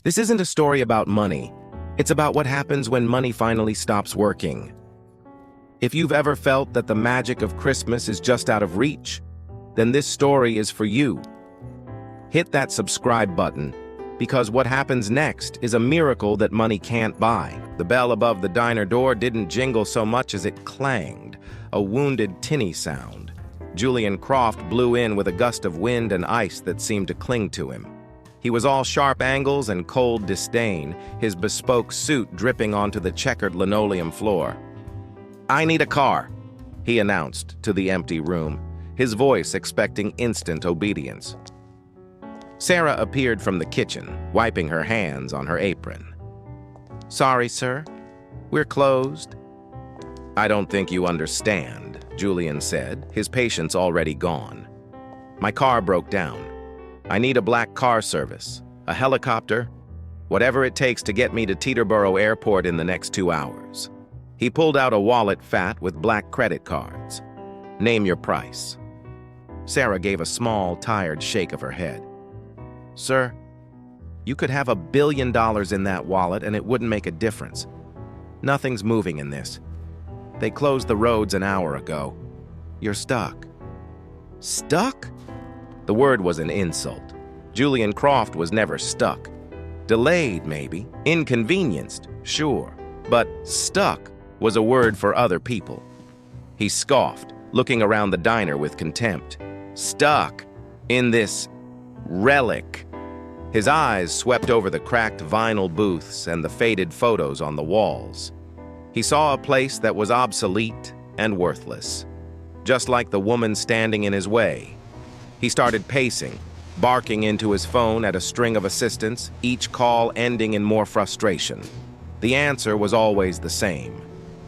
This isn't a story about money. It's about what happens when money finally stops working. If you've ever felt that the magic of Christmas is just out of reach, then this story is for you. Hit that subscribe button, because what happens next is a miracle that money can't buy. The bell above the diner door didn't jingle so much as it clanged, a wounded tinny sound. Julian Croft blew in with a gust of wind and ice that seemed to cling to him. He was all sharp angles and cold disdain, his bespoke suit dripping onto the checkered linoleum floor. "I need a car," he announced to the empty room, his voice expecting instant obedience. Sarah appeared from the kitchen, wiping her hands on her apron. "Sorry, sir. We're closed." "I don't think you understand," Julian said, his patience already gone. "My car broke down. I need a black car service, a helicopter, whatever it takes to get me to Teterboro Airport in the next 2 hours." He pulled out a wallet fat with black credit cards. "Name your price." Sarah gave a small, tired shake of her head. "Sir, you could have $1 billion in that wallet and it wouldn't make a difference. Nothing's moving in this. They closed the roads an hour ago. You're stuck." "Stuck?" The word was an insult. Julian Croft was never stuck. Delayed, maybe. Inconvenienced, sure. But stuck was a word for other people. He scoffed, looking around the diner with contempt. Stuck in this relic. His eyes swept over the cracked vinyl booths and the faded photos on the walls. He saw a place that was obsolete and worthless, just like the woman standing in his way. He started pacing, barking into his phone at a string of assistants, each call ending in more frustration. The answer was always the same.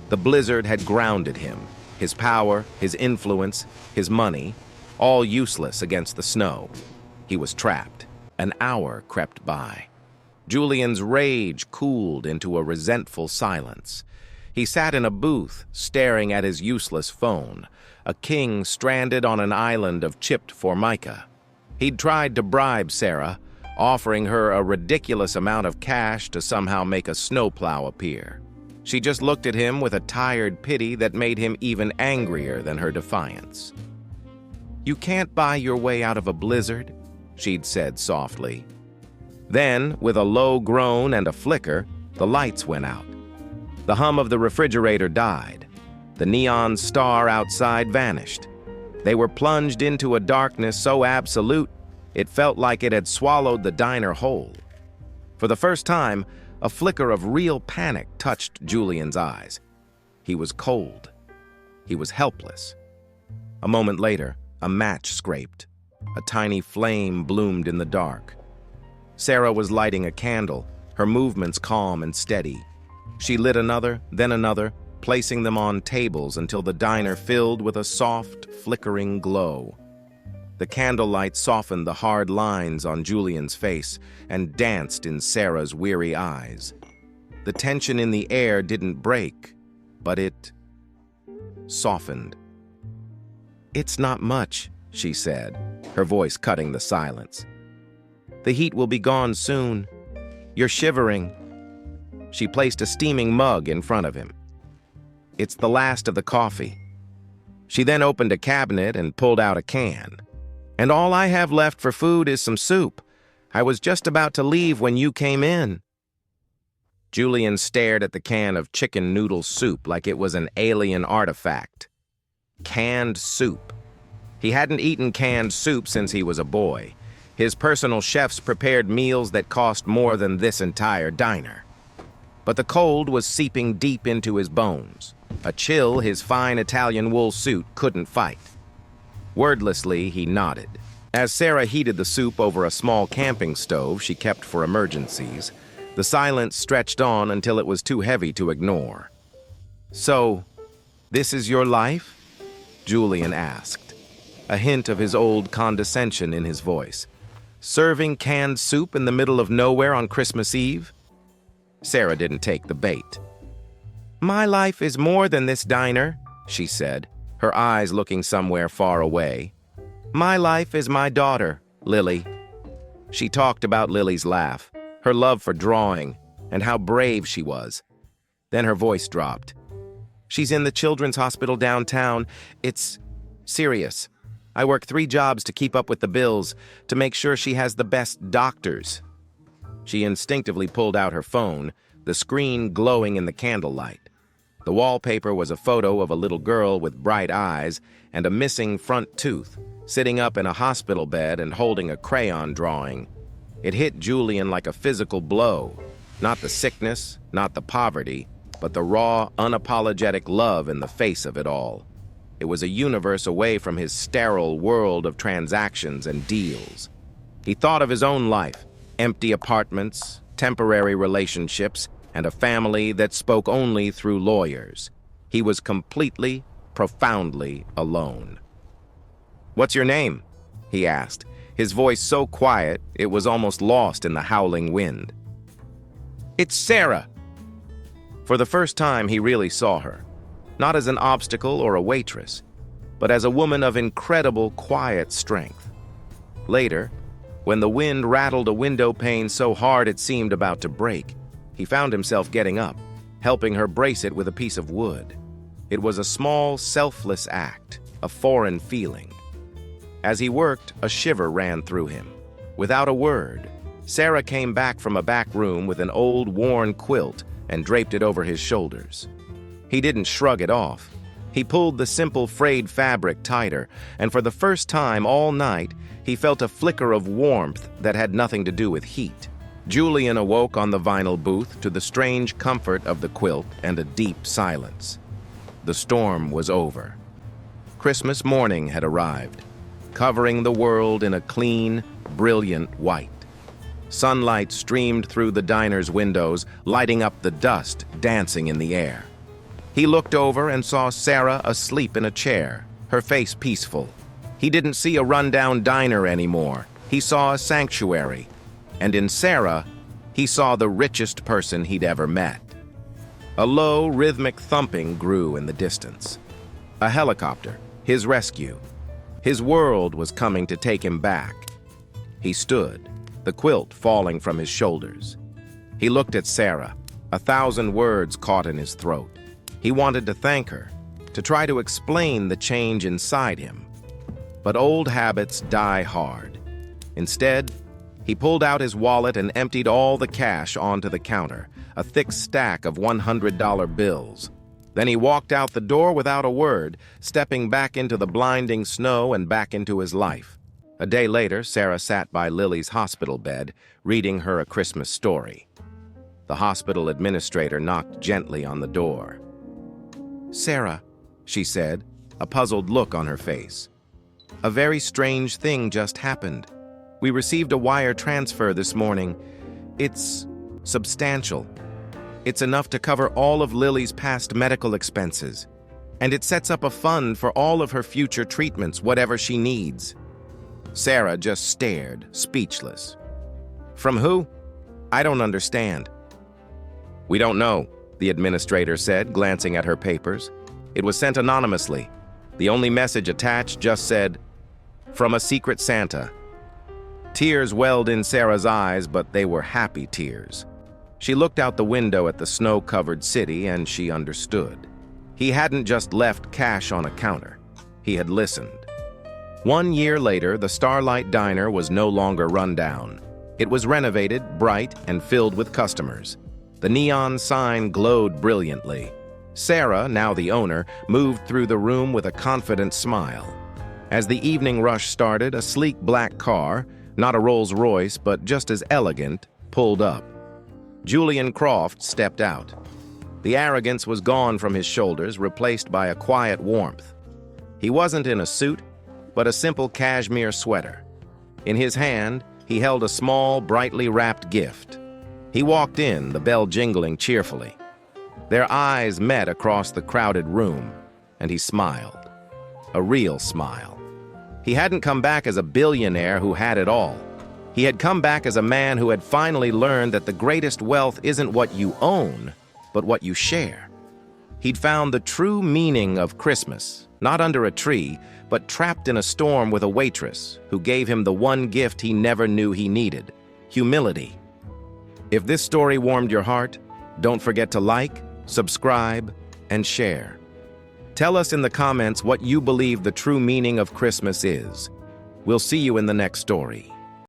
The blizzard had grounded him, his power, his influence, his money, all useless against the snow. He was trapped. An hour crept by. Julian's rage cooled into a resentful silence. He sat in a booth, staring at his useless phone, a king stranded on an island of chipped formica. He'd tried to bribe Sarah, offering her a ridiculous amount of cash to somehow make a snowplow appear. She just looked at him with a tired pity that made him even angrier than her defiance. "You can't buy your way out of a blizzard," she'd said softly. Then, with a low groan and a flicker, the lights went out. The hum of the refrigerator died. The neon star outside vanished. They were plunged into a darkness so absolute, it felt like it had swallowed the diner whole. For the first time, a flicker of real panic touched Julian's eyes. He was cold. He was helpless. A moment later, a match scraped. A tiny flame bloomed in the dark. Sarah was lighting a candle, her movements calm and steady. She lit another, then another, placing them on tables until the diner filled with a soft, flickering glow. The candlelight softened the hard lines on Julian's face and danced in Sarah's weary eyes. The tension in the air didn't break, but it softened. "It's not much," she said, her voice cutting the silence. "The heat will be gone soon. You're shivering." She placed a steaming mug in front of him. "It's the last of the coffee." She then opened a cabinet and pulled out a can. "And all I have left for food is some soup. I was just about to leave when you came in." Julian stared at the can of chicken noodle soup like it was an alien artifact. Canned soup. He hadn't eaten canned soup since he was a boy. His personal chefs prepared meals that cost more than this entire diner. But the cold was seeping deep into his bones, a chill his fine Italian wool suit couldn't fight. Wordlessly, he nodded. As Sarah heated the soup over a small camping stove she kept for emergencies, the silence stretched on until it was too heavy to ignore. "So, this is your life?" Julian asked, a hint of his old condescension in his voice. "Serving canned soup in the middle of nowhere on Christmas Eve?" Sarah didn't take the bait. "My life is more than this diner," she said, her eyes looking somewhere far away. "My life is my daughter, Lily." She talked about Lily's laugh, her love for drawing, and how brave she was. Then her voice dropped. "She's in the children's hospital downtown. It's serious. I work 3 jobs to keep up with the bills, to make sure she has the best doctors." She instinctively pulled out her phone, the screen glowing in the candlelight. The wallpaper was a photo of a little girl with bright eyes and a missing front tooth, sitting up in a hospital bed and holding a crayon drawing. It hit Julian like a physical blow. Not the sickness, not the poverty, but the raw, unapologetic love in the face of it all. It was a universe away from his sterile world of transactions and deals. He thought of his own life, empty apartments, temporary relationships, and a family that spoke only through lawyers. He was completely, profoundly alone. "What's your name?" he asked, his voice so quiet it was almost lost in the howling wind. "It's Sarah." For the first time, he really saw her, not as an obstacle or a waitress, but as a woman of incredible, quiet strength. Later, when the wind rattled a window pane so hard it seemed about to break, he found himself getting up, helping her brace it with a piece of wood. It was a small, selfless act, a foreign feeling. As he worked, a shiver ran through him. Without a word, Sarah came back from a back room with an old, worn quilt and draped it over his shoulders. He didn't shrug it off. He pulled the simple frayed fabric tighter, and for the first time all night, he felt a flicker of warmth that had nothing to do with heat. Julian awoke on the vinyl booth to the strange comfort of the quilt and a deep silence. The storm was over. Christmas morning had arrived, covering the world in a clean, brilliant white. Sunlight streamed through the diner's windows, lighting up the dust dancing in the air. He looked over and saw Sarah asleep in a chair, her face peaceful. He didn't see a rundown diner anymore. He saw a sanctuary. And in Sarah, he saw the richest person he'd ever met. A low, rhythmic thumping grew in the distance. A helicopter, his rescue. His world was coming to take him back. He stood, the quilt falling from his shoulders. He looked at Sarah, 1,000 words caught in his throat. He wanted to thank her, to try to explain the change inside him. But old habits die hard. Instead, he pulled out his wallet and emptied all the cash onto the counter, a thick stack of $100 bills. Then he walked out the door without a word, stepping back into the blinding snow and back into his life. A day later, Sarah sat by Lily's hospital bed, reading her a Christmas story. The hospital administrator knocked gently on the door. "Sarah," she said, a puzzled look on her face. "A very strange thing just happened. We received a wire transfer this morning. It's substantial. It's enough to cover all of Lily's past medical expenses. And it sets up a fund for all of her future treatments, whatever she needs." Sarah just stared, speechless. "From who? I don't understand." "We don't know," the administrator said, glancing at her papers. "It was sent anonymously. The only message attached just said, 'From a secret Santa.'" Tears welled in Sarah's eyes, but they were happy tears. She looked out the window at the snow-covered city, and she understood. He hadn't just left cash on a counter. He had listened. 1 year later, the Starlight Diner was no longer run down. It was renovated, bright, and filled with customers. The neon sign glowed brilliantly. Sarah, now the owner, moved through the room with a confident smile. As the evening rush started, a sleek black car, not a Rolls-Royce, but just as elegant, pulled up. Julian Croft stepped out. The arrogance was gone from his shoulders, replaced by a quiet warmth. He wasn't in a suit, but a simple cashmere sweater. In his hand, he held a small, brightly wrapped gift. He walked in, the bell jingling cheerfully. Their eyes met across the crowded room, and he smiled. A real smile. He hadn't come back as a billionaire who had it all. He had come back as a man who had finally learned that the greatest wealth isn't what you own, but what you share. He'd found the true meaning of Christmas, not under a tree, but trapped in a storm with a waitress who gave him the one gift he never knew he needed: humility. If this story warmed your heart, don't forget to like, subscribe, and share. Tell us in the comments what you believe the true meaning of Christmas is. We'll see you in the next story.